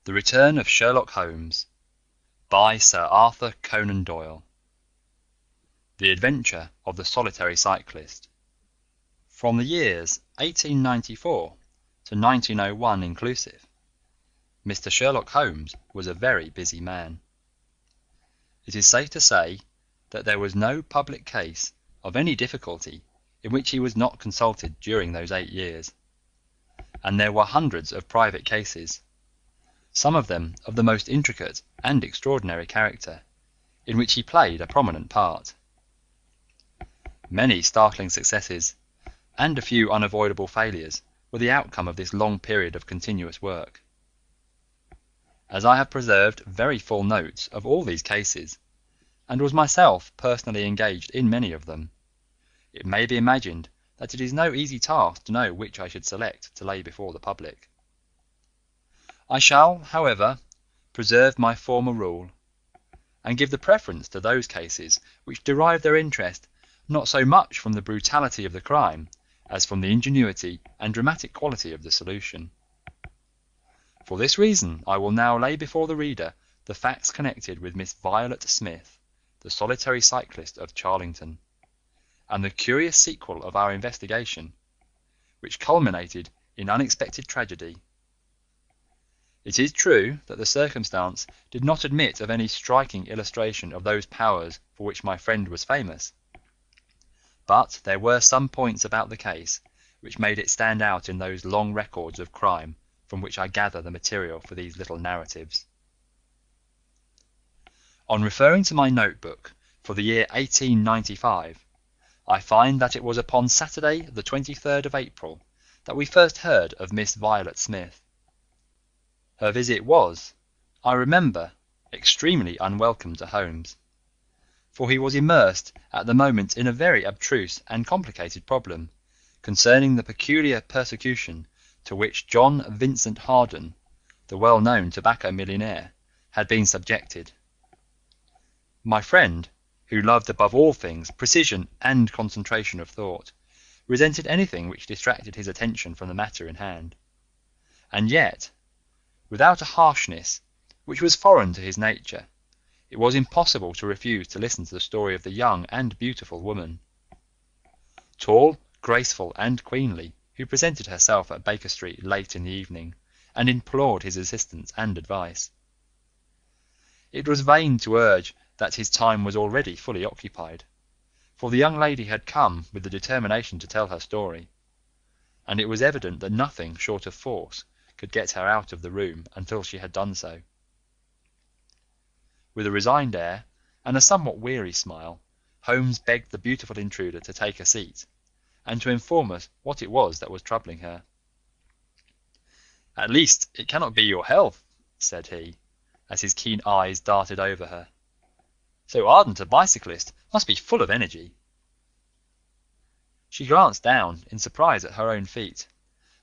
The Return of Sherlock Holmes by Sir Arthur Conan Doyle. The Adventure of the Solitary Cyclist. From the years 1894 to 1901 inclusive, Mr. Sherlock Holmes was a very busy man. It is safe to say that there was no public case of any difficulty in which he was not consulted during those 8 years, and there were hundreds of private cases, some of them of the most intricate and extraordinary character, in which he played a prominent part. Many startling successes and a few unavoidable failures were the outcome of this long period of continuous work. As I have preserved very full notes of all these cases, and was myself personally engaged in many of them, it may be imagined that it is no easy task to know which I should select to lay before the public. I shall, however, preserve my former rule, and give the preference to those cases which derive their interest not so much from the brutality of the crime as from the ingenuity and dramatic quality of the solution. For this reason I will now lay before the reader the facts connected with Miss Violet Smith, the solitary cyclist of Charlington, and the curious sequel of our investigation, which culminated in unexpected tragedy. It is true that the circumstance did not admit of any striking illustration of those powers for which my friend was famous, but there were some points about the case which made it stand out in those long records of crime from which I gather the material for these little narratives. On referring to my notebook for the year 1895, I find that it was upon Saturday the 23rd of April that we first heard of Miss Violet Smith. Her visit was, I remember, extremely unwelcome to Holmes, for he was immersed at the moment in a very abstruse and complicated problem concerning the peculiar persecution to which John Vincent Harden, the well-known tobacco millionaire, had been subjected. My friend, who loved above all things precision and concentration of thought, resented anything which distracted his attention from the matter in hand, and yet, without a harshness which was foreign to his nature, it was impossible to refuse to listen to the story of the young and beautiful woman, tall, graceful, and queenly, who presented herself at Baker Street late in the evening and implored his assistance and advice. It was vain to urge that his time was already fully occupied, for the young lady had come with the determination to tell her story, and it was evident that nothing short of force could get her out of the room until she had done so. With a resigned air and a somewhat weary smile, Holmes begged the beautiful intruder to take a seat, and to inform us what it was that was troubling her. "At least it cannot be your health," said he, as his keen eyes darted over her. "So ardent a bicyclist must be full of energy." She glanced down in surprise at her own feet,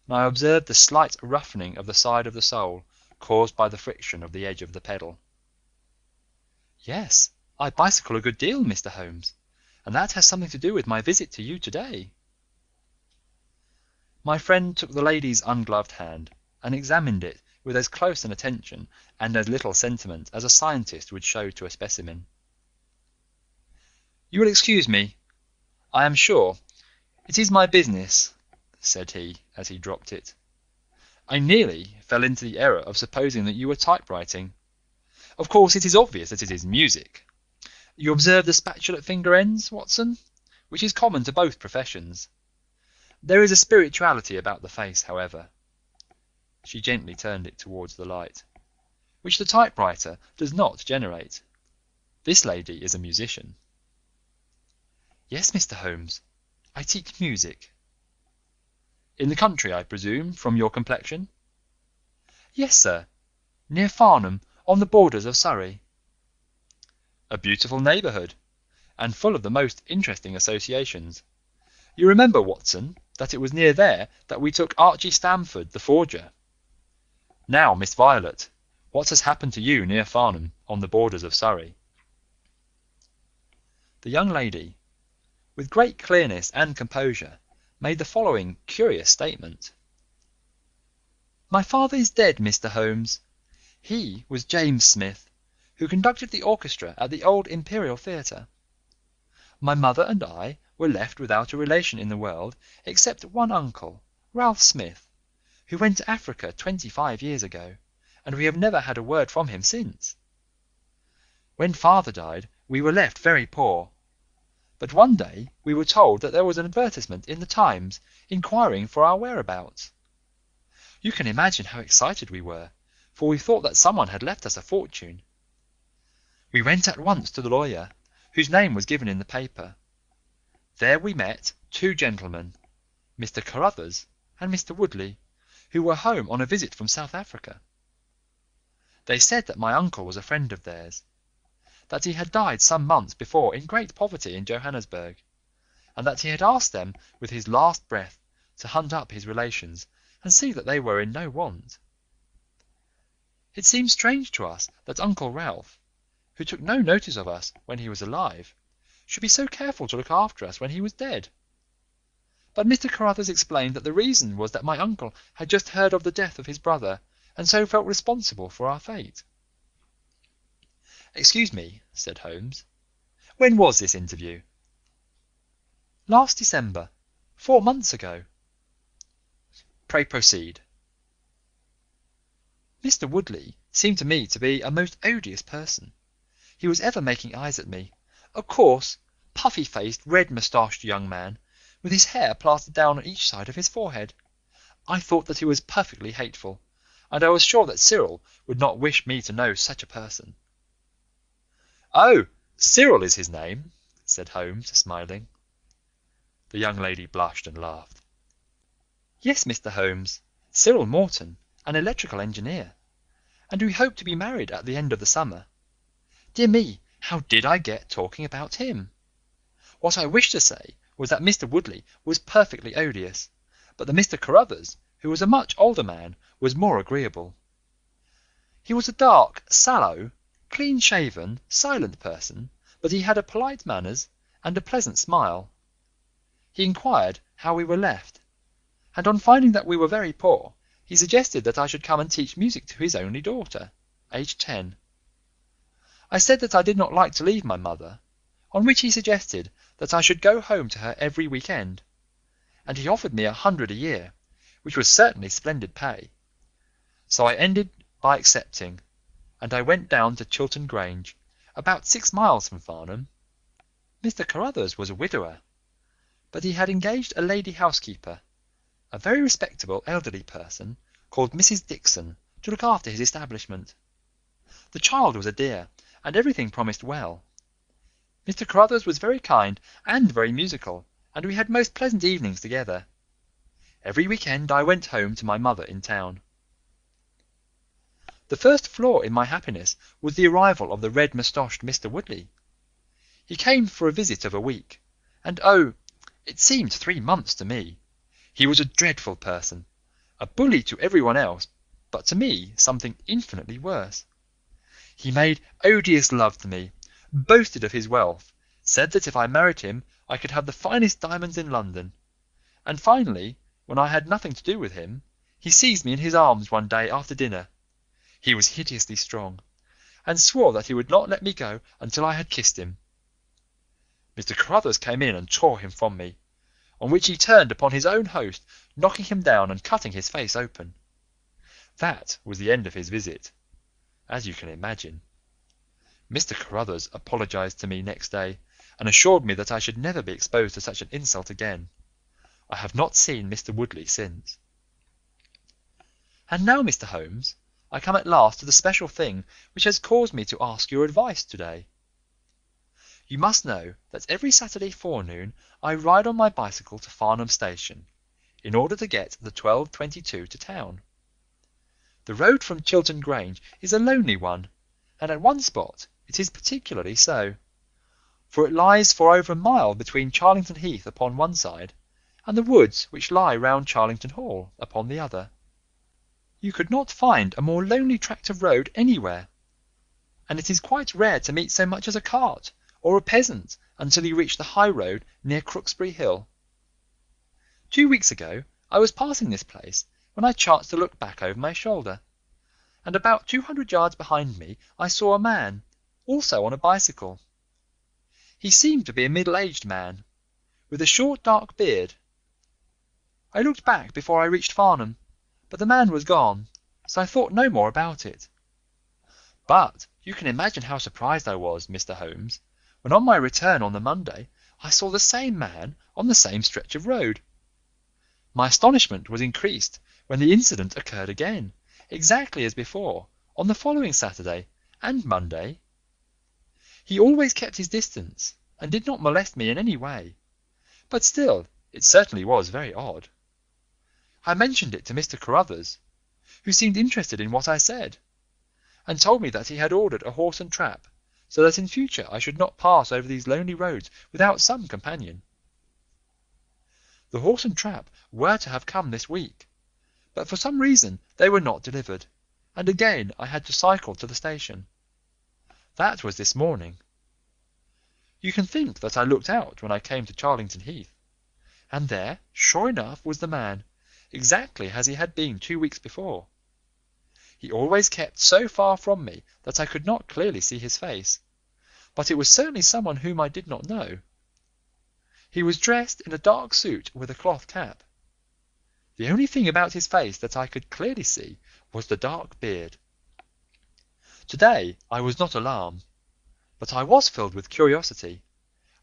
and I observed the slight roughening of the side of the sole caused by the friction of the edge of the pedal. "Yes, I bicycle a good deal, Mr. Holmes, and that has something to do with my visit to you today." My friend took the lady's ungloved hand and examined it with as close an attention and as little sentiment as a scientist would show to a specimen. "You will excuse me, I am sure. It is my business," said he as he dropped it. "I nearly fell into the error of supposing that you were typewriting. Of course it is obvious that it is music. You observe the spatulate finger ends, Watson, which is common to both professions. There is a spirituality about the face, however," she gently turned it towards the light, "which the typewriter does not generate. This lady is a musician." "Yes, Mr. Holmes, I teach music." "In the country, I presume, from your complexion?" "Yes, sir, near Farnham, on the borders of Surrey." "A beautiful neighbourhood, and full of the most interesting associations. You remember, Watson, that it was near there that we took Archie Stamford, the forger. Now, Miss Violet, what has happened to you near Farnham, on the borders of Surrey?" The young lady, with great clearness and composure, made the following curious statement. "My father is dead, Mr. Holmes. He was James Smith, who conducted the orchestra at the old Imperial Theatre. My mother and I were left without a relation in the world except one uncle, Ralph Smith, who went to Africa 25 years ago, and we have never had a word from him since. When father died, we were left very poor, but one day we were told that there was an advertisement in the Times inquiring for our whereabouts. You can imagine how excited we were, for we thought that someone had left us a fortune. We went at once to the lawyer, whose name was given in the paper. There we met two gentlemen, Mr. Carruthers and Mr. Woodley, who were home on a visit from South Africa. They said that my uncle was a friend of theirs, that he had died some months before in great poverty in Johannesburg, and that he had asked them with his last breath to hunt up his relations and see that they were in no want. It seemed strange to us that Uncle Ralph, who took no notice of us when he was alive, should be so careful to look after us when he was dead. But Mr. Carruthers explained that the reason was that my uncle had just heard of the death of his brother, and so felt responsible for our fate. "Excuse me," said Holmes. "When was this interview?" "Last December, 4 months ago." "Pray proceed." Mr. Woodley seemed to me to be a most odious person. He was ever making eyes at me, a coarse, puffy-faced, red-moustached young man, with his hair plastered down on each side of his forehead. I thought that he was perfectly hateful, and I was sure that Cyril would not wish me to know such a person. "Oh, Cyril is his name," said Holmes, smiling. The young lady blushed and laughed. "Yes, Mr. Holmes, Cyril Morton, an electrical engineer, and we hope to be married at the end of the summer. Dear me, how did I get talking about him? What I wished to say was that Mr. Woodley was perfectly odious, but that Mr. Carruthers, who was a much older man, was more agreeable. He was a dark, sallow, clean-shaven, silent person, but he had polite manners and a pleasant smile. He inquired how we were left, and on finding that we were very poor, he suggested that I should come and teach music to his only daughter, aged 10. I said that I did not like to leave my mother, on which he suggested that I should go home to her every week-end, and he offered me 100 a year, which was certainly splendid pay. So I ended by accepting, and I went down to Chiltern Grange, about 6 miles from Farnham. Mr. Carruthers was a widower, but he had engaged a lady housekeeper, a very respectable elderly person called Mrs. Dixon, to look after his establishment. The child was a dear, and everything promised well. Mr. Carruthers was very kind and very musical, and we had most pleasant evenings together. Every week-end I went home to my mother in town. The first flaw in my happiness was the arrival of the red-moustached Mr. Woodley. He came for a visit of a week, and oh, it seemed 3 months to me. He was a dreadful person, a bully to everyone else, but to me something infinitely worse. He made odious love to me, boasted of his wealth, said that if I married him I could have the finest diamonds in London, and finally, when I had nothing to do with him, he seized me in his arms one day after dinner. He was hideously strong, and swore that he would not let me go until I had kissed him. Mr. Carruthers came in and tore him from me, on which he turned upon his own host, knocking him down and cutting his face open. That was the end of his visit, as you can imagine. Mr. Carruthers apologized to me next day, and assured me that I should never be exposed to such an insult again. I have not seen Mr. Woodley since. And now, Mr. Holmes, I come at last to the special thing which has caused me to ask your advice today. You must know that every Saturday forenoon I ride on my bicycle to Farnham Station, in order to get the 12:22 to town. The road from Chiltern Grange is a lonely one, and at one spot it is particularly so, for it lies for over a mile between Charlington Heath upon one side, and the woods which lie round Charlington Hall upon the other. You could not find a more lonely tract of road anywhere, and it is quite rare to meet so much as a cart or a peasant until you reach the high road near Crooksbury Hill. 2 weeks ago I was passing this place when I chanced to look back over my shoulder, and about 200 yards behind me I saw a man, also on a bicycle. He seemed to be a middle-aged man, with a short dark beard. I looked back before I reached Farnham, but the man was gone, so I thought no more about it. But you can imagine how surprised I was, Mr. Holmes, when on my return on the Monday I saw the same man on the same stretch of road. My astonishment was increased when the incident occurred again, exactly as before, on the following Saturday and Monday. He always kept his distance, and did not molest me in any way, but still it certainly was very odd. I mentioned it to Mr. Carruthers, who seemed interested in what I said, and told me that he had ordered a horse and trap, so that in future I should not pass over these lonely roads without some companion. The horse and trap were to have come this week, but for some reason they were not delivered, and again I had to cycle to the station. That was this morning. You can think that I looked out when I came to Charlington Heath, and there, sure enough, was the man, exactly as he had been 2 weeks before. He always kept so far from me that I could not clearly see his face, but it was certainly someone whom I did not know. He was dressed in a dark suit with a cloth cap. The only thing about his face that I could clearly see was the dark beard. Today I was not alarmed, but I was filled with curiosity,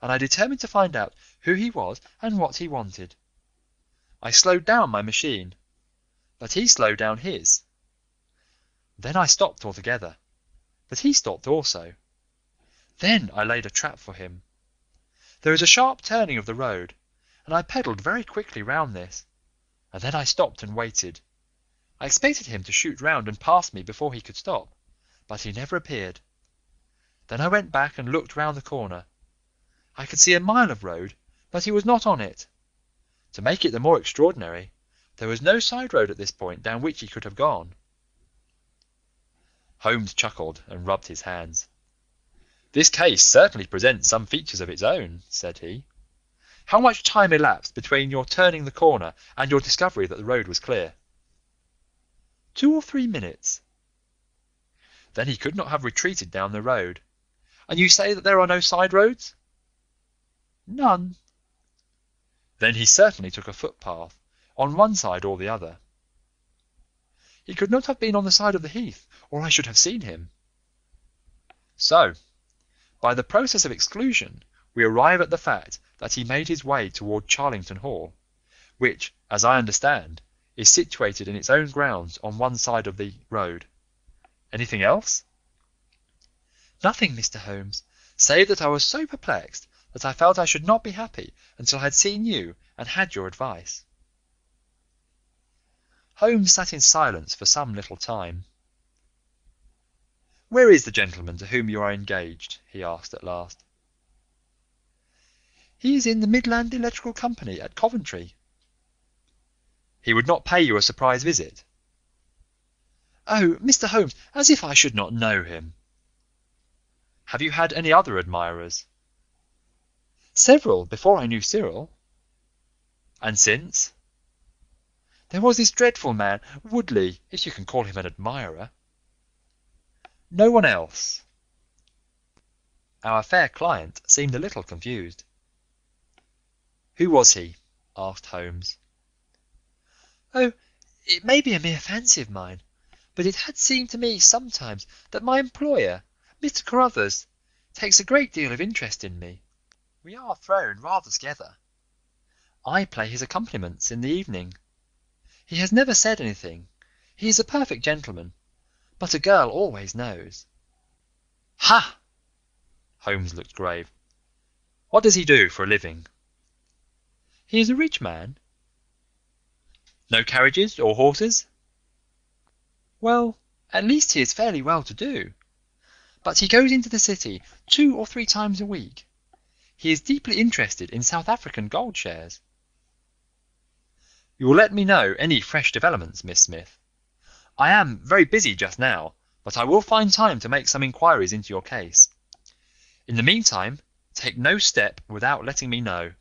and I determined to find out who he was and what he wanted. I slowed down my machine, but he slowed down his. Then I stopped altogether, but he stopped also. Then I laid a trap for him. There is a sharp turning of the road, and I pedalled very quickly round this, and then I stopped and waited. I expected him to shoot round and pass me before he could stop, but he never appeared. Then I went back and looked round the corner. I could see a mile of road, but he was not on it. To make it the more extraordinary, there was no side road at this point down which he could have gone. Holmes chuckled and rubbed his hands. "This case certainly presents some features of its own," said he. "How much time elapsed between your turning the corner and your discovery that the road was clear?" 2 or 3 minutes. "Then he could not have retreated down the road. And you say that there are no side roads?" "None." "Then he certainly took a footpath, on one side or the other." "He could not have been on the side of the heath, or I should have seen him." "So, by the process of exclusion, we arrive at the fact that he made his way toward Charlington Hall, which, as I understand, is situated in its own grounds on one side of the road. Anything else?" "Nothing, Mr. Holmes, save that I was so perplexed that I felt I should not be happy until I had seen you and had your advice." Holmes sat in silence for some little time. "Where is the gentleman to whom you are engaged?" he asked at last. "He is in the Midland Electrical Company at Coventry." "He would not pay you a surprise visit?" "Oh, Mr. Holmes, as if I should not know him." "Have you had any other admirers?" "Several, before I knew Cyril." "And since?" "There was this dreadful man, Woodley, if you can call him an admirer." "No one else?" Our fair client seemed a little confused. "Who was he?" asked Holmes. "Oh, it may be a mere fancy of mine, but it had seemed to me sometimes that my employer, Mr. Carruthers, takes a great deal of interest in me. We are thrown rather together. I play his accompaniments in the evening. He has never said anything. He is a perfect gentleman, but a girl always knows." "Ha!" Holmes looked grave. "What does he do for a living?" "He is a rich man." "No carriages or horses?" "Well, at least he is fairly well to do, but he goes into the city 2 or 3 times a week. He is deeply interested in South African gold shares." "You will let me know any fresh developments, Miss Smith. I am very busy just now, but I will find time to make some inquiries into your case. In the meantime, take no step without letting me know.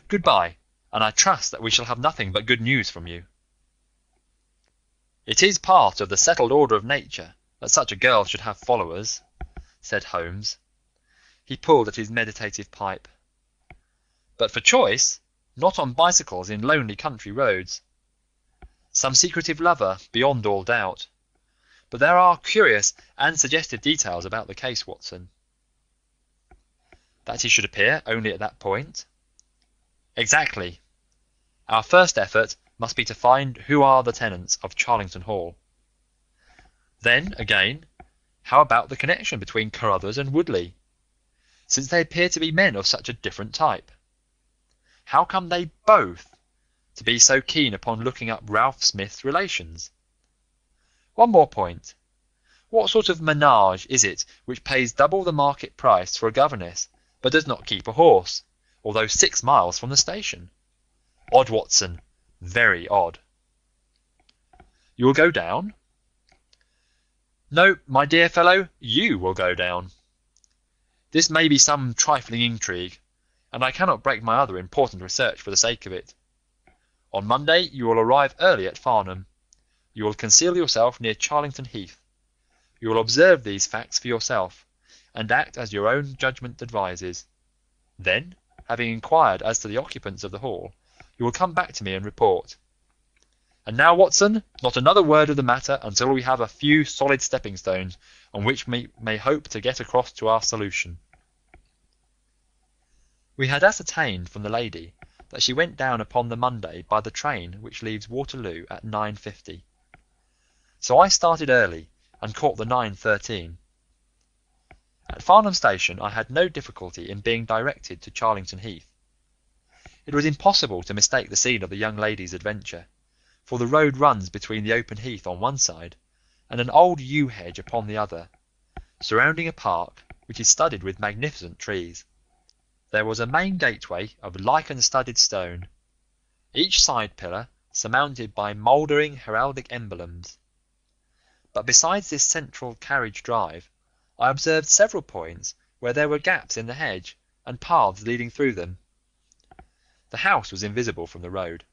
Goodbye, and I trust that we shall have nothing but good news from you." "It is part of the settled order of nature that such a girl should have followers," said Holmes. He pulled at his meditative pipe. "But for choice, not on bicycles in lonely country roads. Some secretive lover, beyond all doubt. But there are curious and suggestive details about the case, Watson." "That he should appear only at that point?" "Exactly. Our first effort must be to find who are the tenants of Charlington Hall. Then, again, how about the connection between Carruthers and Woodley, since they appear to be men of such a different type? How come they both to be so keen upon looking up Ralph Smith's relations? One more point. What sort of menage is it which pays double the market price for a governess, but does not keep a horse, although 6 miles from the station? Odd, Watson, very odd." "You will go down?" "No, my dear fellow, you will go down. This may be some trifling intrigue, and I cannot break my other important research for the sake of it. On Monday you will arrive early at Farnham. You will conceal yourself near Charlington Heath. You will observe these facts for yourself, and act as your own judgment advises. Then, having inquired as to the occupants of the hall, you will come back to me and report. And now, Watson, not another word of the matter until we have a few solid stepping stones on which we may hope to get across to our solution." We had ascertained from the lady that she went down upon the Monday by the train which leaves Waterloo at 9:50, so I started early and caught the 9:13. At Farnham Station I had no difficulty in being directed to Charlington Heath. It was impossible to mistake the scene of the young lady's adventure, for the road runs between the open heath on one side and an old yew hedge upon the other, surrounding a park which is studded with magnificent trees. There was a main gateway of lichen-studded stone, each side pillar surmounted by mouldering heraldic emblems. But besides this central carriage drive, I observed several points where there were gaps in the hedge and paths leading through them. The house was invisible from the road,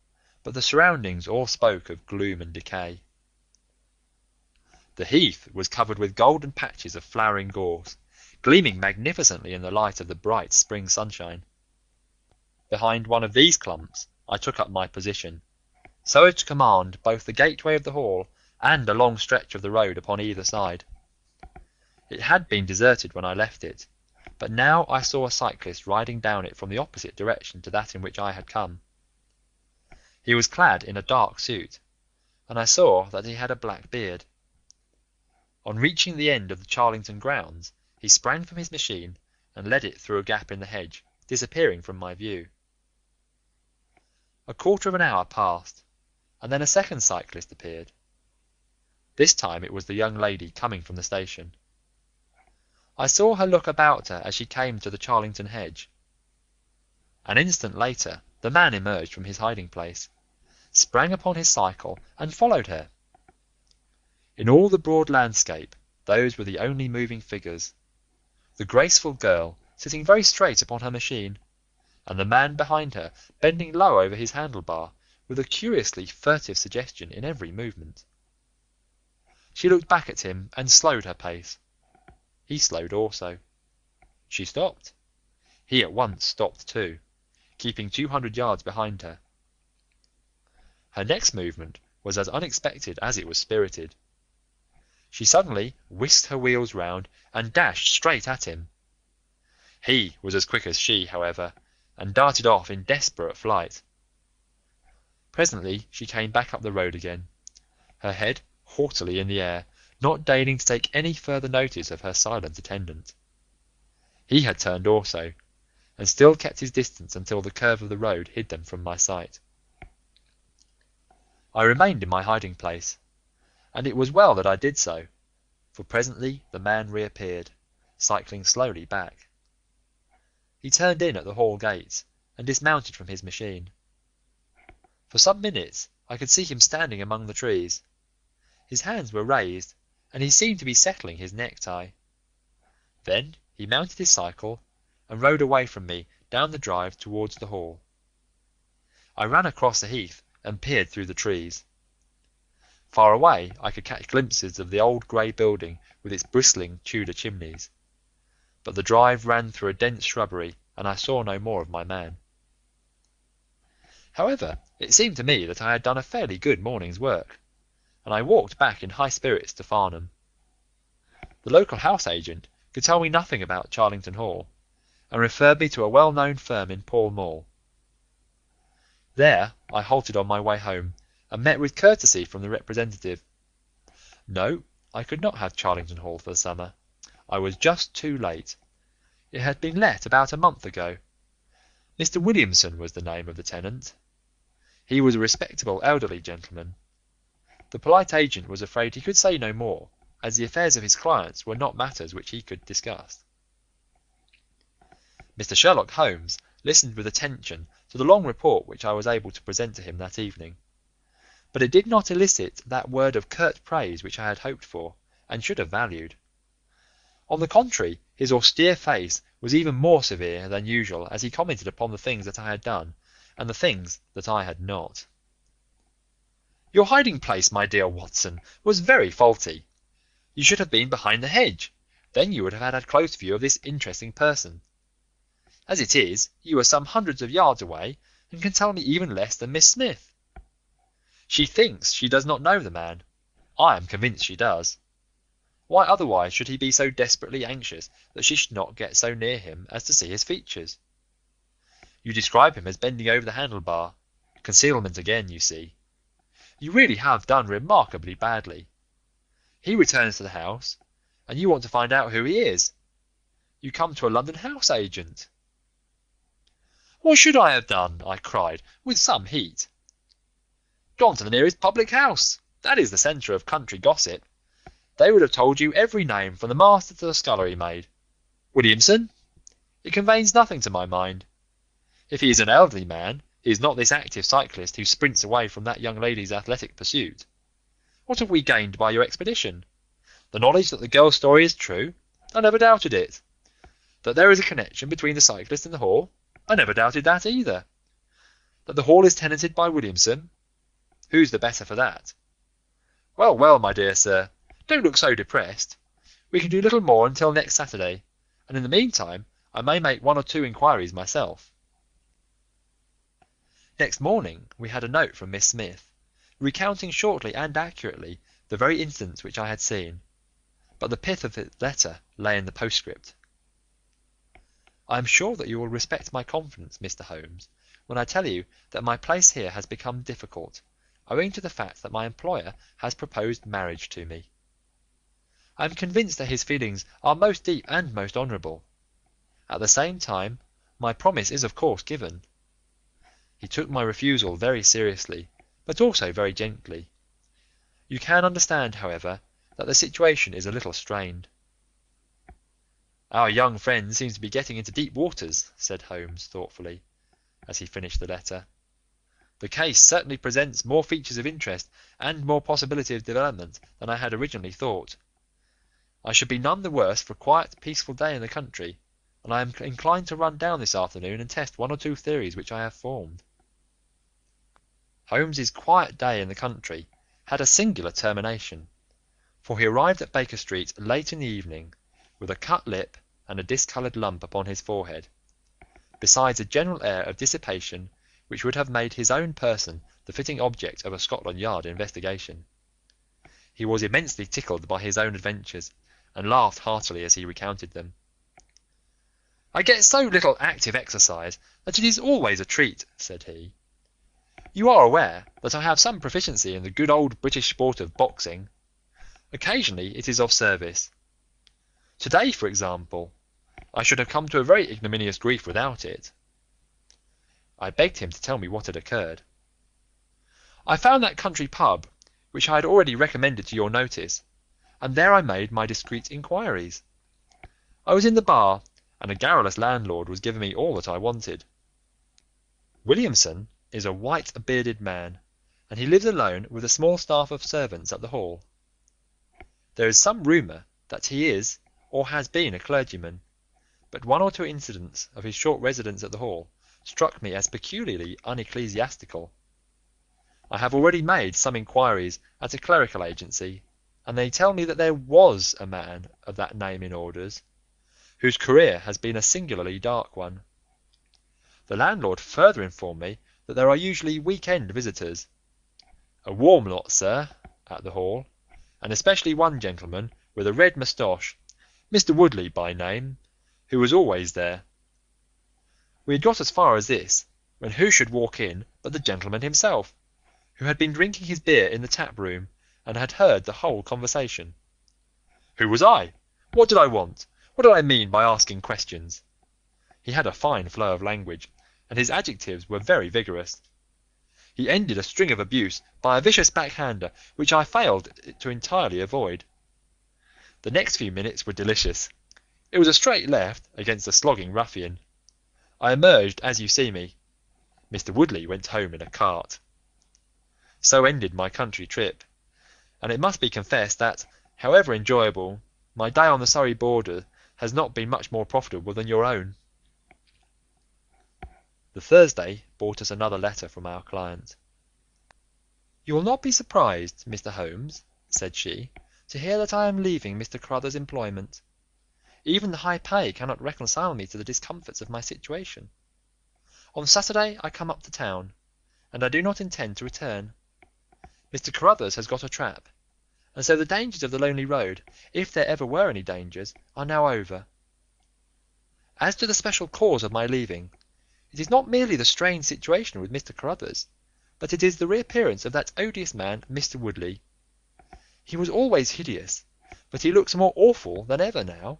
but the surroundings all spoke of gloom and decay. The heath was covered with golden patches of flowering gorse, gleaming magnificently in the light of the bright spring sunshine. Behind one of these clumps I took up my position, so as to command both the gateway of the hall and a long stretch of the road upon either side. It had been deserted when I left it, but now I saw a cyclist riding down it from the opposite direction to that in which I had come. He was clad in a dark suit, and I saw that he had a black beard. On reaching the end of the Charlington grounds, he sprang from his machine and led it through a gap in the hedge, disappearing from my view. A quarter of an hour passed, and then a second cyclist appeared. This time it was the young lady coming from the station. I saw her look about her as she came to the Charlington hedge. An instant later the man emerged from his hiding place, sprang upon his cycle, and followed her. In all the broad landscape those were the only moving figures: the graceful girl sitting very straight upon her machine, and the man behind her bending low over his handlebar with a curiously furtive suggestion in every movement. She looked back at him and slowed her pace. He slowed also. She stopped. He at once stopped too, keeping 200 yards behind her. Her next movement was as unexpected as it was spirited. She suddenly whisked her wheels round and dashed straight at him. He was as quick as she, however, and darted off in desperate flight. Presently she came back up the road again, her head haughtily in the air, not deigning to take any further notice of her silent attendant. He had turned also, and still kept his distance until the curve of the road hid them from my sight. I remained in my hiding place, and it was well that I did so, for presently the man reappeared, cycling slowly back. He turned in at the hall gates and dismounted from his machine. For some minutes I could see him standing among the trees. His hands were raised, and he seemed to be settling his necktie. Then he mounted his cycle and rode away from me down the drive towards the hall. I ran across the heath and peered through the trees. Far away I could catch glimpses of the old grey building with its bristling Tudor chimneys, but the drive ran through a dense shrubbery, and I saw no more of my man. However, it seemed to me that I had done a fairly good morning's work, and I walked back in high spirits to Farnham. The local house agent could tell me nothing about Charlington Hall, and referred me to a well-known firm in Pall Mall. There I halted on my way home, and met with courtesy from the representative. No, I could not have Charlington Hall for the summer. I was just too late. It had been let about a month ago. Mr. Williamson was the name of the tenant. He was a respectable elderly gentleman. The polite agent was afraid he could say no more, as the affairs of his clients were not matters which he could discuss. Mr. Sherlock Holmes listened with attention to the long report which I was able to present to him that evening, but it did not elicit that word of curt praise which I had hoped for, and should have valued. On the contrary, his austere face was even more severe than usual as he commented upon the things that I had done, and the things that I had not. "Your hiding place, my dear Watson, was very faulty. You should have been behind the hedge, then you would have had a close view of this interesting person. As it is, you are some hundreds of yards away, and can tell me even less than Miss Smith. She thinks she does not know the man. I am convinced she does. Why otherwise should he be so desperately anxious that she should not get so near him as to see his features? You describe him as bending over the handlebar. Concealment again, you see. You really have done remarkably badly. He returns to the house, and you want to find out who he is. You come to a London house agent." "What should I have done?" I cried, with some heat. "Gone to the nearest public house. That is the centre of country gossip. They would have told you every name from the master to the scullery maid. Williamson? It conveys nothing to my mind. If he is an elderly man, he is not this active cyclist who sprints away from that young lady's athletic pursuit. What have we gained by your expedition? The knowledge that the girl's story is true? I never doubted it. That there is a connection between the cyclist and the Hall? I never doubted that either. That the Hall is tenanted by Williamson? Who's the better for that? Well, well, my dear sir, don't look so depressed. We can do little more until next Saturday, and in the meantime I may make 1 or 2 inquiries myself." Next morning we had a note from Miss Smith, recounting shortly and accurately the very incidents which I had seen, but the pith of the letter lay in the postscript. "I am sure that you will respect my confidence, Mr. Holmes, when I tell you that my place here has become difficult, owing to the fact that my employer has proposed marriage to me. I am convinced that his feelings are most deep and most honourable. At the same time, my promise is of course given. He took my refusal very seriously, but also very gently. You can understand, however, that the situation is a little strained." "Our young friend seems to be getting into deep waters," said Holmes thoughtfully, as he finished the letter. "The case certainly presents more features of interest and more possibility of development than I had originally thought. I should be none the worse for a quiet, peaceful day in the country, and I am inclined to run down this afternoon and test 1 or 2 theories which I have formed." Holmes's quiet day in the country had a singular termination, for he arrived at Baker Street late in the evening, with a cut lip and a discoloured lump upon his forehead, besides a general air of dissipation which would have made his own person the fitting object of a Scotland Yard investigation. He was immensely tickled by his own adventures, and laughed heartily as he recounted them. "I get so little active exercise that it is always a treat," said he. "You are aware that I have some proficiency in the good old British sport of boxing. Occasionally it is of service. Today, for example, I should have come to a very ignominious grief without it." I begged him to tell me what had occurred. "I found that country pub, which I had already recommended to your notice, and there I made my discreet inquiries. I was in the bar, and a garrulous landlord was giving me all that I wanted. Williamson is a white-bearded man, and he lives alone with a small staff of servants at the Hall. There is some rumour that he is or has been a clergyman, but 1 or 2 incidents of his short residence at the Hall struck me as peculiarly unecclesiastical. I have already made some inquiries at a clerical agency, and they tell me that there was a man of that name in orders, whose career has been a singularly dark one. The landlord further informed me that there are usually week-end visitors, a warm lot, sir, at the Hall, and especially one gentleman with a red moustache, Mr. Woodley by name, who was always there. We had got as far as this, when who should walk in but the gentleman himself, who had been drinking his beer in the tap-room, and had heard the whole conversation. Who was I? What did I want? What did I mean by asking questions? He had a fine flow of language, and his adjectives were very vigorous. He ended a string of abuse by a vicious backhander, which I failed to entirely avoid. The next few minutes were delicious. It was a straight left against a slogging ruffian. I emerged as you see me. Mr. Woodley went home in a cart. So ended my country trip, and it must be confessed that, however enjoyable, my day on the Surrey border has not been much more profitable than your own. The Thursday brought us another letter from our client. "You will not be surprised, Mr. Holmes," said she, "to hear that I am leaving Mr. Carruthers' employment. Even the high pay cannot reconcile me to the discomforts of my situation. On Saturday I come up to town, and I do not intend to return. Mr. Carruthers has got a trap, and so the dangers of the lonely road, if there ever were any dangers, are now over. As to the special cause of my leaving, it is not merely the strange situation with Mr. Carruthers, but it is the reappearance of that odious man, Mr. Woodley. He was always hideous, but he looks more awful than ever now,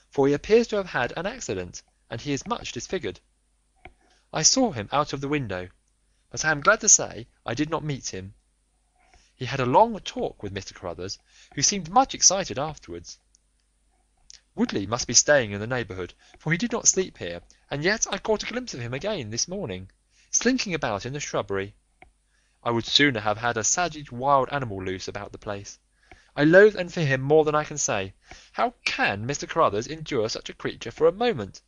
for he appears to have had an accident, and he is much disfigured. I saw him out of the window, but I am glad to say I did not meet him. He had a long talk with Mr. Carruthers, who seemed much excited afterwards. Woodley must be staying in the neighbourhood, for he did not sleep here, and yet I caught a glimpse of him again this morning, slinking about in the shrubbery. I would sooner have had a savage wild animal loose about the place. I loathe and fear him more than I can say. How can Mr. Carruthers endure such a creature for a moment?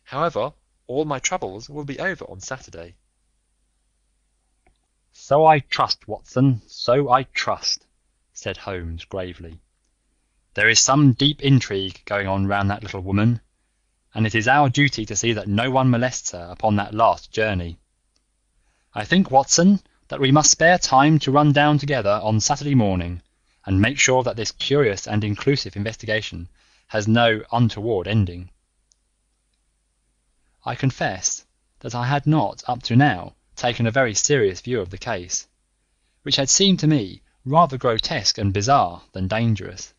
However, all my troubles will be over on Saturday." "So I trust, Watson, so I trust," said Holmes gravely. "There is some deep intrigue going on round that little woman, and it is our duty to see that no one molests her upon that last journey. I think, Watson, that we must spare time to run down together on Saturday morning and make sure that this curious and inclusive investigation has no untoward ending." I confess that I had not up to now taken a very serious view of the case, which had seemed to me rather grotesque and bizarre than dangerous.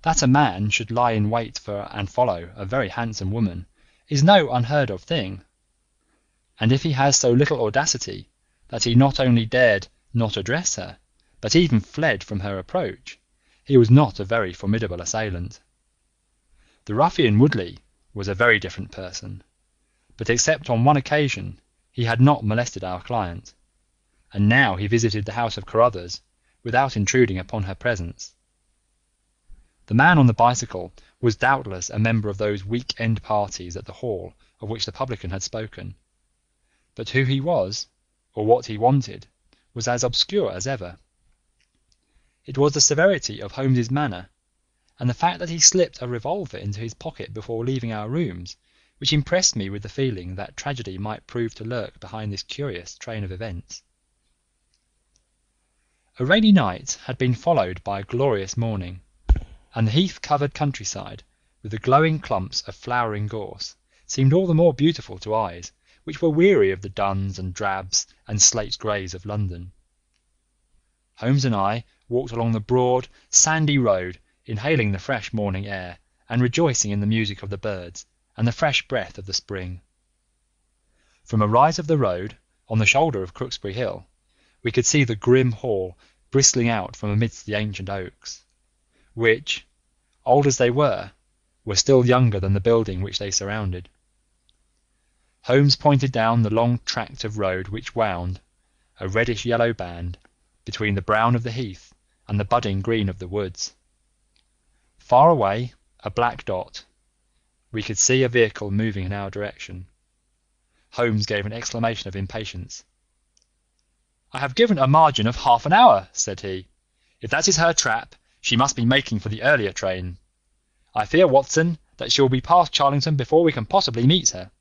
That a man should lie in wait for and follow a very handsome woman is no unheard of thing, and if he has so little audacity that he not only dared not address her, but even fled from her approach, he was not a very formidable assailant. The ruffian Woodley was a very different person, but except on one occasion he had not molested our client, and now he visited the house of Carruthers without intruding upon her presence. The man on the bicycle was doubtless a member of those week-end parties at the Hall of which the publican had spoken, but who he was, or what he wanted, was as obscure as ever. It was the severity of Holmes's manner, and the fact that he slipped a revolver into his pocket before leaving our rooms, which impressed me with the feeling that tragedy might prove to lurk behind this curious train of events. A rainy night had been followed by a glorious morning, and the heath-covered countryside, with the glowing clumps of flowering gorse, seemed all the more beautiful to eyes which were weary of the duns and drabs and slate-greys of London. Holmes and I walked along the broad, sandy road, inhaling the fresh morning air and rejoicing in the music of the birds and the fresh breath of the spring. From a rise of the road, on the shoulder of Crooksbury Hill, we could see the grim Hall bristling out from amidst the ancient oaks, which, old as they were still younger than the building which they surrounded. Holmes pointed down the long tract of road which wound, a reddish-yellow band, between the brown of the heath and the budding green of the woods. Far away, a black dot, we could see a vehicle moving in our direction. Holmes gave an exclamation of impatience. "I have given a margin of half an hour," said he. "If that is her trap, she must be making for the earlier train. I fear, Watson, that she will be past Charlington before we can possibly meet her."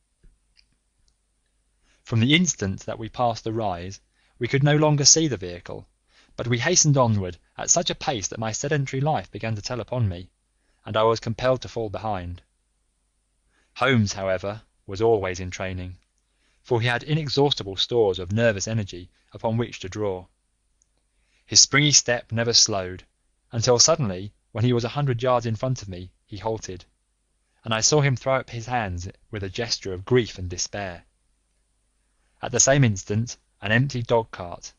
From the instant that we passed the rise, we could no longer see the vehicle, but we hastened onward at such a pace that my sedentary life began to tell upon me, and I was compelled to fall behind. Holmes, however, was always in training, for he had inexhaustible stores of nervous energy upon which to draw. His springy step never slowed, until suddenly, when he was 100 yards in front of me, he halted, and I saw him throw up his hands with a gesture of grief and despair. At the same instant, an empty dog-cart,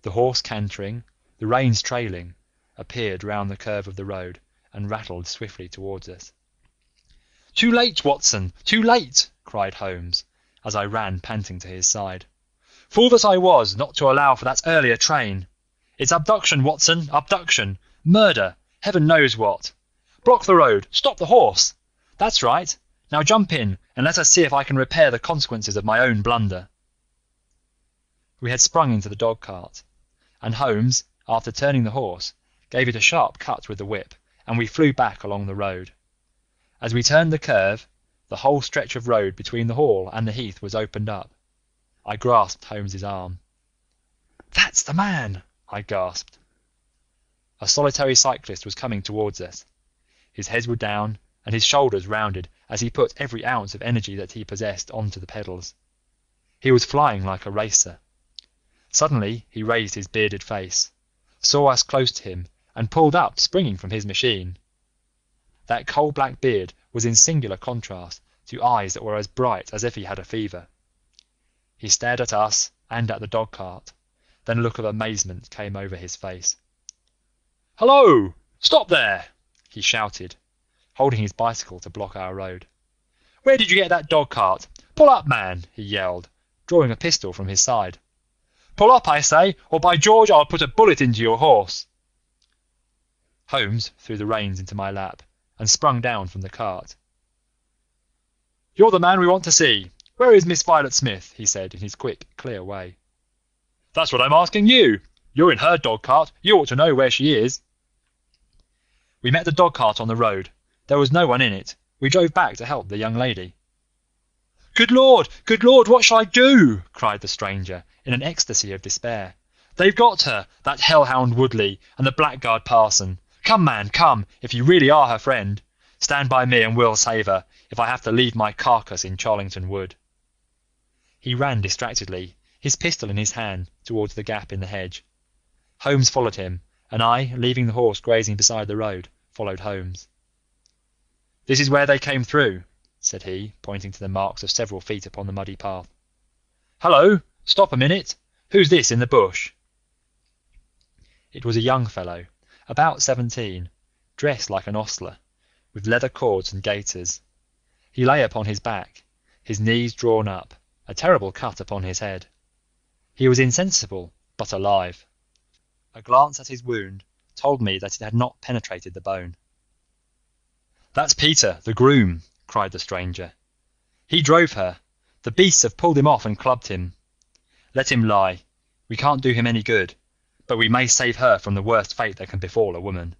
the horse cantering, the reins trailing, appeared round the curve of the road and rattled swiftly towards us. "Too late, Watson, too late!" cried Holmes, as I ran panting to his side. "Fool that I was not to allow for that earlier train! It's abduction, Watson, abduction! Murder! Heaven knows what! Block the road! Stop the horse! That's right! Now jump in, and let us see if I can repair the consequences of my own blunder." We had sprung into the dog-cart, and Holmes, after turning the horse, gave it a sharp cut with the whip, and we flew back along the road. As we turned the curve, the whole stretch of road between the hall and the heath was opened up. I grasped Holmes's arm. "That's the man!" I gasped. A solitary cyclist was coming towards us. His head was down and his shoulders rounded as he put every ounce of energy that he possessed onto the pedals. He was flying like a racer. Suddenly he raised his bearded face, saw us close to him, and pulled up, springing from his machine. That coal-black beard was in singular contrast to eyes that were as bright as if he had a fever. He stared at us and at the dog-cart, then a look of amazement came over his face. "Hello! Stop there!" he shouted, holding his bicycle to block our road. "Where did you get that dog-cart? Pull up, man!" he yelled, drawing a pistol from his side. "Pull up, I say, or by George I'll put a bullet into your horse." Holmes threw the reins into my lap and sprung down from the cart. "You're the man we want to see. Where is Miss Violet Smith?" he said in his quick, clear way. "That's what I'm asking you. You're in her dog-cart. You ought to know where she is." We met the dog-cart on the road. There was no one in it. We drove back to help the young lady. Good Lord, what shall I do?" cried the stranger, in an ecstasy of despair. "They've got her, that hellhound Woodley and the blackguard parson. Come, man, come, if you really are her friend. Stand by me and we'll save her, if I have to leave my carcass in Charlington Wood." He ran distractedly, his pistol in his hand, towards the gap in the hedge. Holmes followed him, and I, leaving the horse grazing beside the road, followed Holmes. "This is where they came through," said he, pointing to the marks of several feet upon the muddy path. "Hullo! Stop a minute! Who's this in the bush?" It was a young fellow, about 17, dressed like an ostler, with leather cords and gaiters. He lay upon his back, his knees drawn up, a terrible cut upon his head. He was insensible, but alive. A glance at his wound told me that it had not penetrated the bone. "That's Peter, the groom," cried the stranger. "He drove her. The beasts have pulled him off and clubbed him. Let him lie. We can't do him any good, but we may save her from the worst fate that can befall a woman."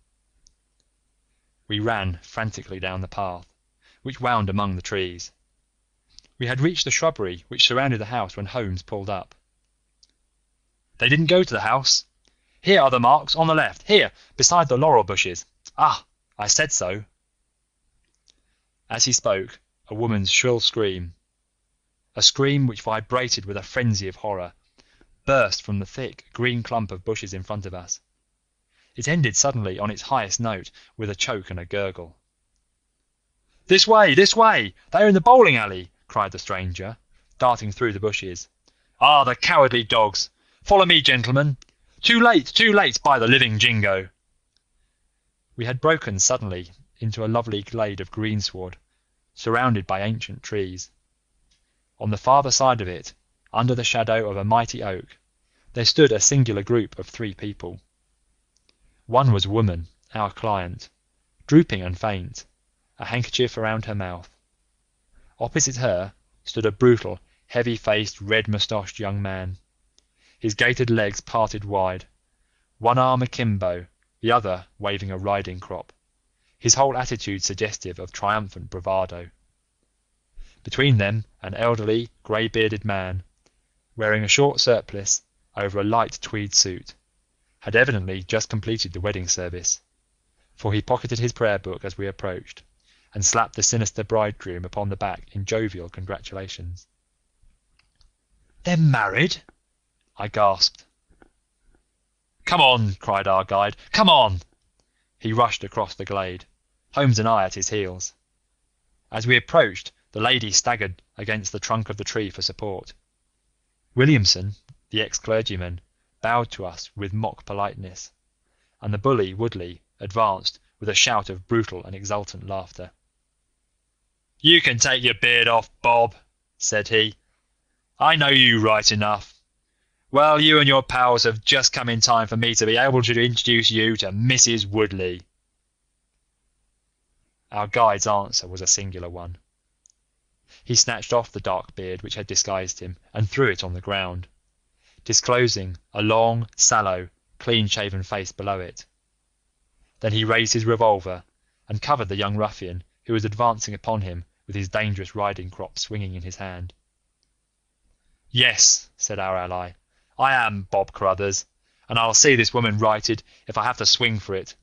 We ran frantically down the path, which wound among the trees. We had reached the shrubbery which surrounded the house when Holmes pulled up. "They didn't go to the house. Here are the marks, on the left, here, beside the laurel bushes. Ah, I said so." As he spoke, a woman's shrill scream, a scream which vibrated with a frenzy of horror, burst from the thick, green clump of bushes in front of us. It ended suddenly on its highest note with a choke and a gurgle. This way! They are in the bowling alley!" cried the stranger, darting through the bushes. "Ah, the cowardly dogs! Follow me, gentlemen! Too late, by the living Jingo!" We had broken suddenly into a lovely glade of greensward, surrounded by ancient trees. On the farther side of it, under the shadow of a mighty oak, there stood a singular group of 3 people. One was a woman, our client, drooping and faint, a handkerchief around her mouth. Opposite her stood a brutal, heavy-faced, red-moustached young man. his gaitered legs parted wide, one arm akimbo, the other waving a riding crop, his whole attitude suggestive of triumphant bravado. Between them, an elderly, grey-bearded man, wearing a short surplice over a light tweed suit, had evidently just completed the wedding service, for he pocketed his prayer book as we approached, and slapped the sinister bridegroom upon the back in jovial congratulations. "They're married?" I gasped. "Come on," cried our guide, "come on!" He rushed across the glade, Holmes and I at his heels. As we approached, the lady staggered against the trunk of the tree for support. Williamson, the ex-clergyman, bowed to us with mock politeness, and the bully Woodley advanced with a shout of brutal and exultant laughter. "You can take your beard off, Bob," said he. "I know you right enough. Well, you and your pals have just come in time for me to be able to introduce you to Mrs. Woodley." Our guide's answer was a singular one. He snatched off the dark beard which had disguised him and threw it on the ground, disclosing a long, sallow, clean-shaven face below it. Then he raised his revolver and covered the young ruffian who was advancing upon him with his dangerous riding crop swinging in his hand. "Yes," said our ally, "I am Bob Carruthers, and I'll see this woman righted if I have to swing for it.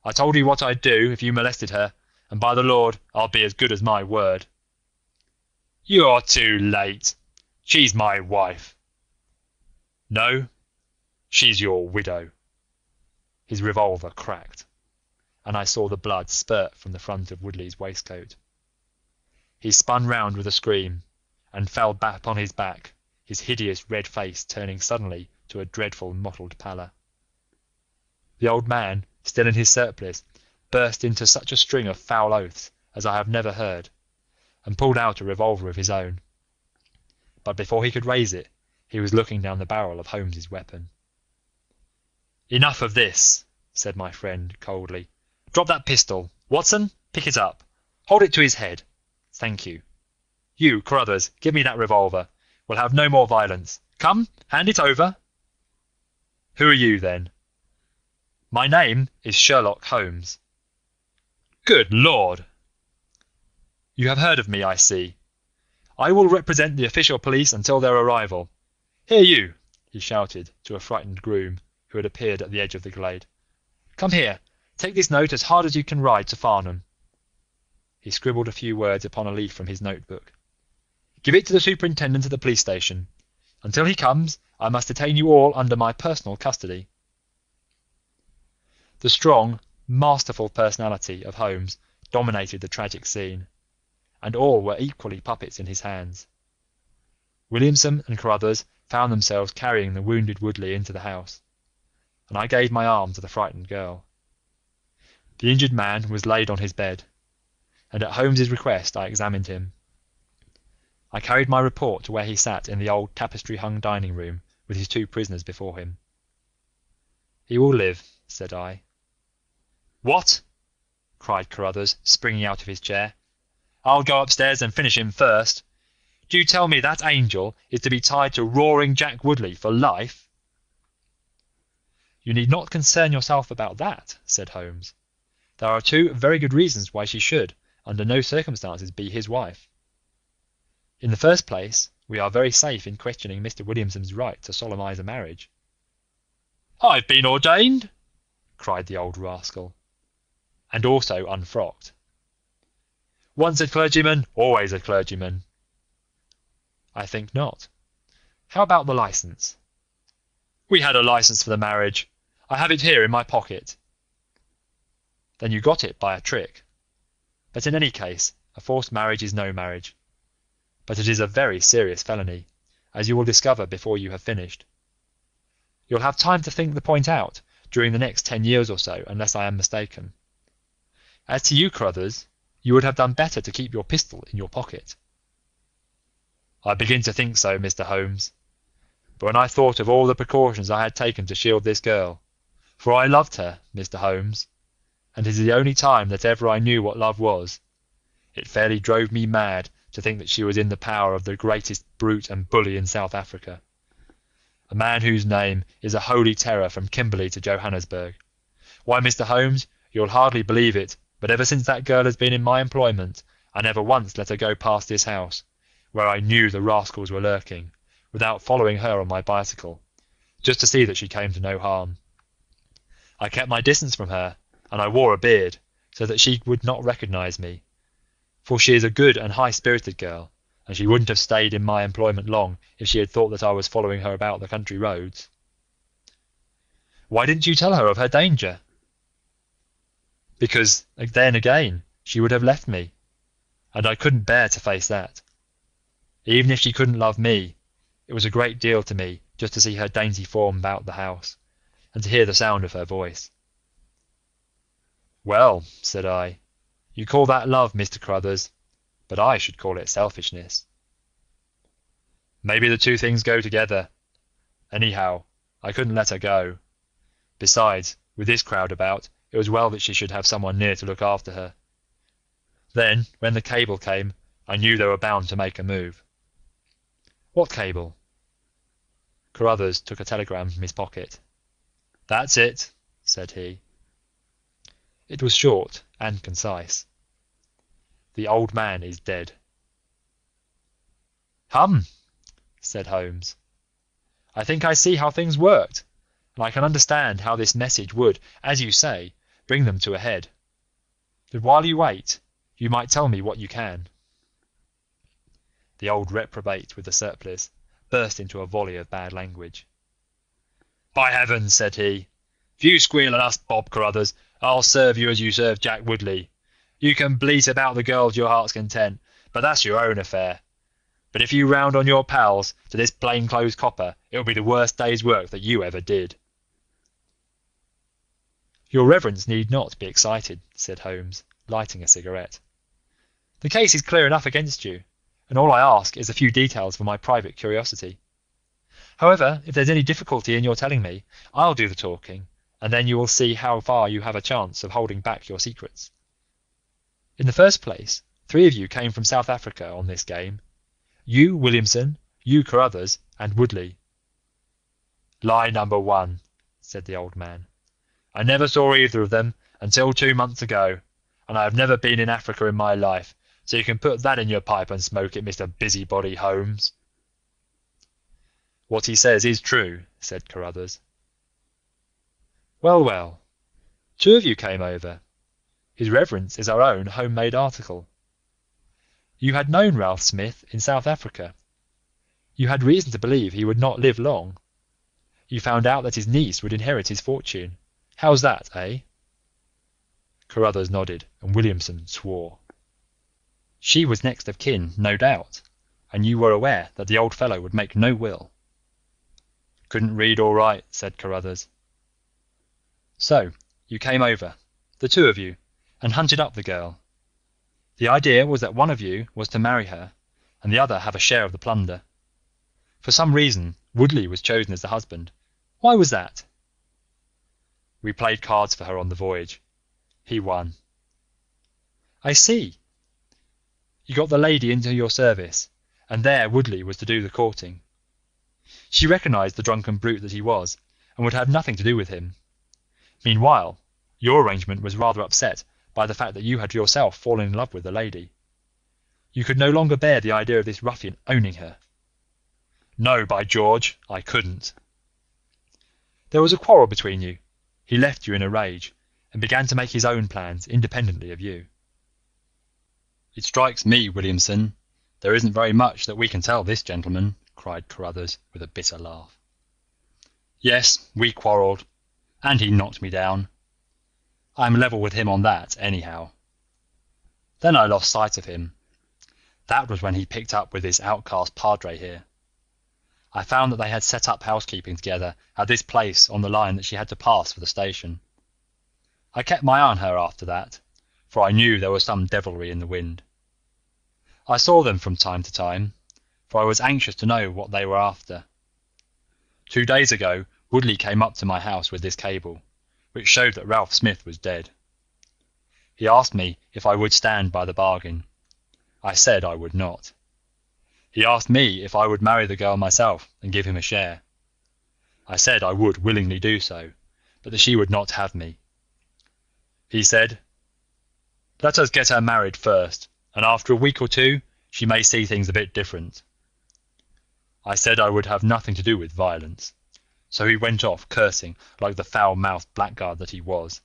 I told you what I'd do if you molested her, and by the Lord, I'll be as good as my word." "You're too late. She's my wife." "No, she's your widow." His revolver cracked, and I saw the blood spurt from the front of Woodley's waistcoat. He spun round with a scream, and fell back upon his back, his hideous red face turning suddenly to a dreadful mottled pallor. The old man, still in his surplice, burst into such a string of foul oaths as I have never heard, and pulled out a revolver of his own. But before he could raise it, he was looking down the barrel of Holmes's weapon. "Enough of this," said my friend coldly. "Drop that pistol. Watson, pick it up. Hold it to his head. Thank you. You, Carruthers, give me that revolver. We'll have no more violence. Come, hand it over." "Who are you, then?" "My name is Sherlock Holmes." "Good Lord!" "You have heard of me, I see. I will represent the official police until their arrival. Here you," he shouted to a frightened groom who had appeared at the edge of the glade. "Come here, take this note as hard as you can ride to Farnham." He scribbled a few words upon a leaf from his notebook. "Give it to the superintendent of the police station. Until he comes, I must detain you all under my personal custody." The strong, masterful personality of Holmes dominated the tragic scene, and all were equally puppets in his hands. Williamson and Carruthers found themselves carrying the wounded Woodley into the house, and I gave my arm to the frightened girl. The injured man was laid on his bed, and at Holmes's request I examined him. I carried my report to where he sat in the old tapestry-hung dining room with his two prisoners before him. "He will live," said I. "What?" cried Carruthers, springing out of his chair. "I'll go upstairs and finish him first. Do you tell me that angel is to be tied to Roaring Jack Woodley for life?" "You need not concern yourself about that," said Holmes. "There are two very good reasons why she should, under no circumstances, be his wife. In the first place, we are very safe in questioning Mr. Williamson's right to solemnize a marriage." "I've been ordained!" cried the old rascal. "And also unfrocked." "Once a clergyman, always a clergyman." "I think not. How about the licence?" "We had a licence for the marriage. I have it here in my pocket." "Then you got it by a trick. But in any case, a forced marriage is no marriage. But it is a very serious felony, as you will discover before you have finished. You'll have time to think the point out during the next 10 years or so, unless I am mistaken. As to you, Carruthers, you would have done better to keep your pistol in your pocket." "I begin to think so, Mr. Holmes. But when I thought of all the precautions I had taken to shield this girl, for I loved her, Mr. Holmes, and it is the only time that ever I knew what love was, it fairly drove me mad to think that she was in the power of the greatest brute and bully in South Africa. a man whose name is a holy terror from Kimberley to Johannesburg. Why, Mr. Holmes, you'll hardly believe it, but ever since that girl has been in my employment, I never once let her go past this house, where I knew the rascals were lurking, without following her on my bicycle, just to see that she came to no harm. I kept my distance from her, and I wore a beard, so that she would not recognise me, for she is a good and high-spirited girl, and she wouldn't have stayed in my employment long if she had thought that I was following her about the country roads. Why didn't you tell her of her danger? Because, then again, she would have left me, and I couldn't bear to face that. Even if she couldn't love me, it was a great deal to me just to see her dainty form about the house, and to hear the sound of her voice. Well, said I, you call that love, Mr. Carruthers, but I should call it selfishness. Maybe the two things go together. Anyhow, I couldn't let her go. Besides, with this crowd about, it was well that she should have someone near to look after her. Then, when the cable came, I knew they were bound to make a move. What cable? Carruthers took a telegram from his pocket. That's it, said he. It was short and concise. The old man is dead. Hum, said Holmes. I think I see how things worked, and I can understand how this message would, as you say, bring them to a head. But while you wait, you might tell me what you can. The old reprobate with the surplice burst into a volley of bad language. By heavens, said he, if you squeal at us, Bob Carruthers, I'll serve you as you served Jack Woodley. You can bleat about the girl to your heart's content, but that's your own affair. But if you round on your pals to this plain-clothes copper, it'll be the worst day's work that you ever did. Your reverence need not be excited, said Holmes, lighting a cigarette. The case is clear enough against you, and all I ask is a few details for my private curiosity. However, if there's any difficulty in your telling me, I'll do the talking, and then you will see how far you have a chance of holding back your secrets. In the first place, 3 of you came from South Africa on this game. You, Williamson, you, Carruthers, and Woodley. Lie number 1, said the old man. I never saw either of them until 2 months ago, and I have never been in Africa in my life, so you can put that in your pipe and smoke it, Mr. Busybody Holmes. What he says is true, said Carruthers. Well, well, 2 of you came over. His reverence is our own home-made article. You had known Ralph Smith in South Africa. You had reason to believe he would not live long. You found out that his niece would inherit his fortune. How's that, eh? Carruthers nodded, and Williamson swore. She was next of kin, no doubt, and you were aware that the old fellow would make no will. Couldn't read or write, said Carruthers. So, you came over, the 2 of you, and hunted up the girl. The idea was that one of you was to marry her, and the other have a share of the plunder. For some reason, Woodley was chosen as the husband. Why was that? We played cards for her on the voyage. He won. I see. You got the lady into your service, and there Woodley was to do the courting. She recognised the drunken brute that he was, and would have nothing to do with him. Meanwhile, your arrangement was rather upset by the fact that you had yourself fallen in love with the lady. You could no longer bear the idea of this ruffian owning her. No, by George, I couldn't. There was a quarrel between you. He left you in a rage, and began to make his own plans independently of you. It strikes me, Williamson, there isn't very much that we can tell this gentleman, cried Carruthers with a bitter laugh. Yes, we quarrelled, and he knocked me down. I'm level with him on that, anyhow. Then I lost sight of him. That was when he picked up with this outcast padre here. I found that they had set up housekeeping together at this place on the line that she had to pass for the station. I kept my eye on her after that, for I knew there was some devilry in the wind. I saw them from time to time, for I was anxious to know what they were after. 2 days ago, Woodley came up to my house with this cable, which showed that Ralph Smith was dead. He asked me if I would stand by the bargain. I said I would not. He asked me if I would marry the girl myself and give him a share. I said I would willingly do so, but that she would not have me. He said, "Let us get her married first, and after a week or two she may see things a bit different." I said I would have nothing to do with violence, so he went off cursing like the foul-mouthed blackguard that he was,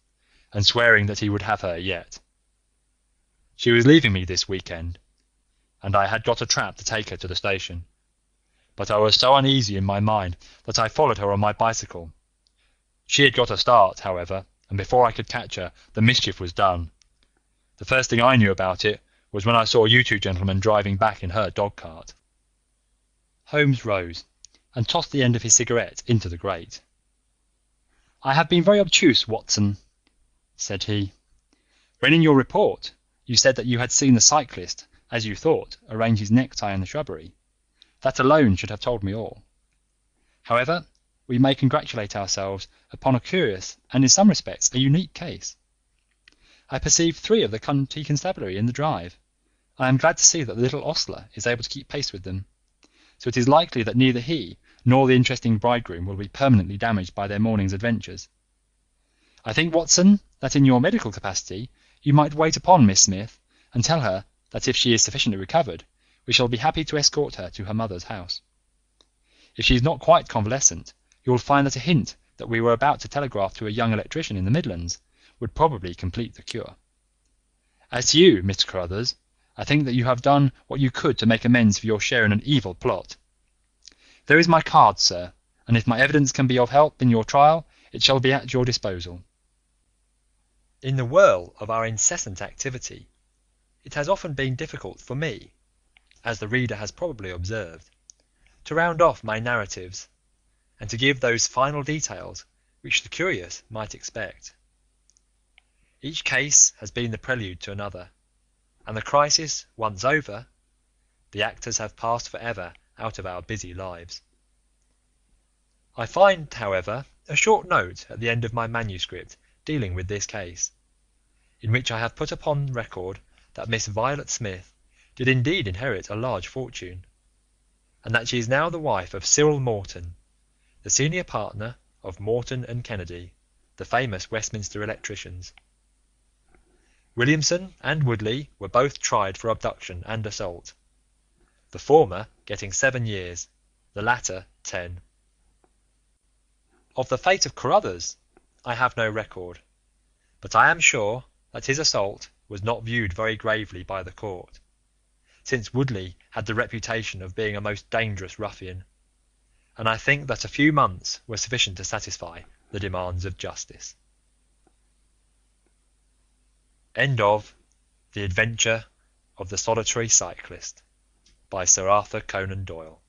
and swearing that he would have her yet. She was leaving me this weekend, and I had got a trap to take her to the station, but I was so uneasy in my mind that I followed her on my bicycle. She had got a start, however, and before I could catch her, the mischief was done. The first thing I knew about it was when I saw you two gentlemen driving back in her dog-cart. Holmes rose and tossed the end of his cigarette into the grate. "I have been very obtuse, Watson," said he. "When in your report you said that you had seen the cyclist, as you thought, arrange his necktie in the shrubbery, that alone should have told me all. However, we may congratulate ourselves upon a curious and in some respects a unique case. I perceive 3 of the county constabulary in the drive. I am glad to see that the little ostler is able to keep pace with them, so it is likely that neither he nor the interesting bridegroom will be permanently damaged by their morning's adventures. I think, Watson, that in your medical capacity you might wait upon Miss Smith and tell her that if she is sufficiently recovered, we shall be happy to escort her to her mother's house. If she is not quite convalescent, you will find that a hint that we were about to telegraph to a young electrician in the Midlands would probably complete the cure. As to you, Mr. Carruthers, I think that you have done what you could to make amends for your share in an evil plot. There is my card, sir, and if my evidence can be of help in your trial, it shall be at your disposal." In the whirl of our incessant activity, it has often been difficult for me, as the reader has probably observed, to round off my narratives, and to give those final details which the curious might expect. Each case has been the prelude to another, and the crisis once over, the actors have passed for ever out of our busy lives. I find, however, a short note at the end of my manuscript dealing with this case, in which I have put upon record that Miss Violet Smith did indeed inherit a large fortune, and that she is now the wife of Cyril Morton, the senior partner of Morton and Kennedy, the famous Westminster electricians. Williamson and Woodley were both tried for abduction and assault, the former getting 7 years, the latter 10. Of the fate of Carruthers I have no record, but I am sure that his assault was not viewed very gravely by the court, since Woodley had the reputation of being a most dangerous ruffian, and I think that a few months were sufficient to satisfy the demands of justice. End of The Adventure of the Solitary Cyclist by Sir Arthur Conan Doyle.